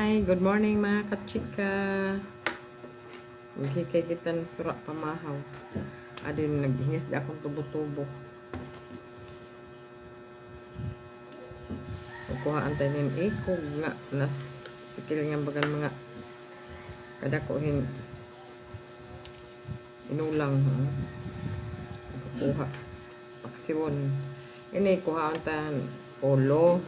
Hi, good morning mga kachika. Maghikay kita ng sura pamahaw. Adin, naghingis da akong tubo-tubo. Magkuhaan tayo ng ikog nga. Nas, sikil nga bagan mga kadakuhin. Inulang. Kuha. Paksiwon. Ini, kuhaan tayo polo.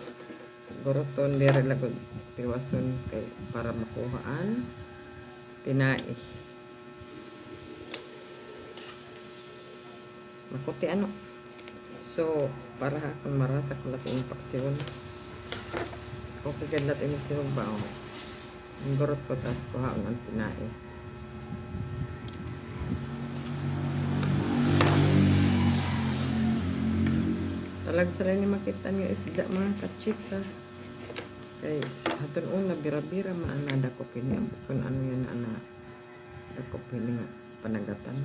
Goroton, diri lagod. Tiwason kay para makuhaan. Tinai. Makuti ano. So, para kung marasa ko natin yung paksiyon. Okay, ganda natin yung sinog ba? Ang gorot ko, tas kuhaan ang tinai. Talag sila ni makita niyo isda mga kachika. Kay hatun una bira-bira maanada ko pini kung ano yan ana ko pini nga panagatan.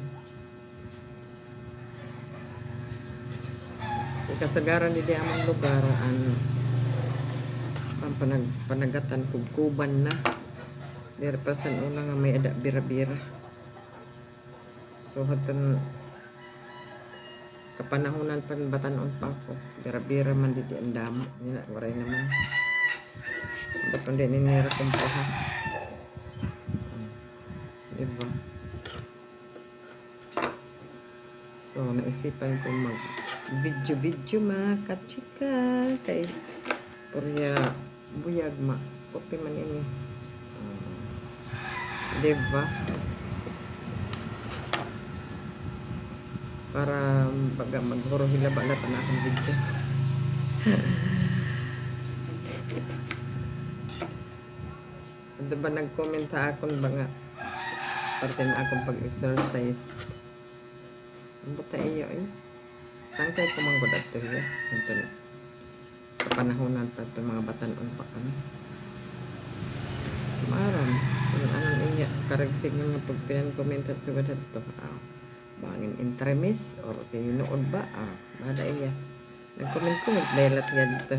Kasagaran di among lugar ang panagatan kubkuban na. Diri pasan una nga may ada bira-bira. So hatun kapanahonan pan batanon pa ko. Bira-bira man di ang damo. Nila waray naman. Dapat din ninira kong paha. Diba? So, naisipan ko mag-video mga kachika. Kay purya buyag ma. Puti man ini. Diba? Para baga maghuro hilaba na pa na akong video. Diba nag-comment ha akong ba nga parte na akong pag-exercise. Ang buta iyo eh. Saan kayo kumanggod at ito ya? Ito na. Kapanahonan pa ito mga batanon pa kami. Maram. Kung anong iya. Karagsig nga pag pinan-comment at sugad ito. Bangin intremis or tinunood ba? Bada iya. Nag-comment dahil at nga dito.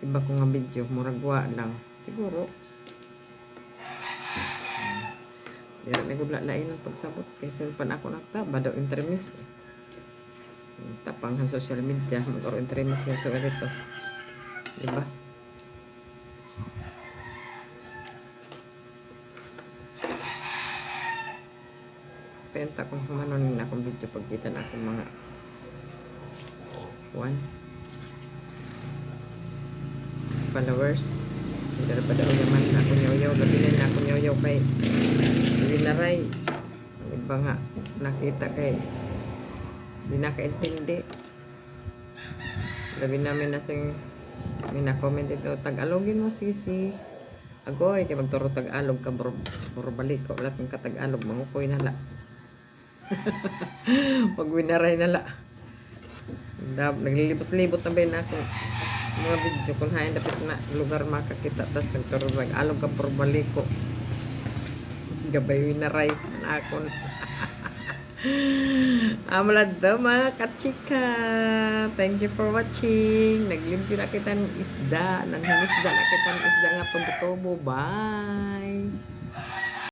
Iba ko nga video. Muragwa lang. Siguro. Dira nagubla-lain ang pagsabot kaysa pan ako naktaba daw intermis. Tapang ang social media mag-or intermis nga so dito. Diba? Penta kung kumanon na akong video pagkita na akong mga followers. Dara pa daw yaman ako nyaw-yaw. Gabilin na ako nyaw-yaw kay Winaray. Ang iba nga nakita kay di nakaintindi. Labi namin na sing mina-comment ito. Tagalogin mo sisi. Agoy kay magturo Tagalog ka bro balik ko. Wala kang katagalog. Mangukoy nala. Pag Winaray nala. Naglilibot-libot na ba yun ako. Mga video kung hayan dapat na lugar makakita tas nagturo Tagalog ka bro balik ko. Gabay Winaray na akon. Amalad daw mga kachika. Thank you for watching. Naglimpyo na kita ng isda. Nanhingisda na kita ng isda nga pagtutubo. Bye.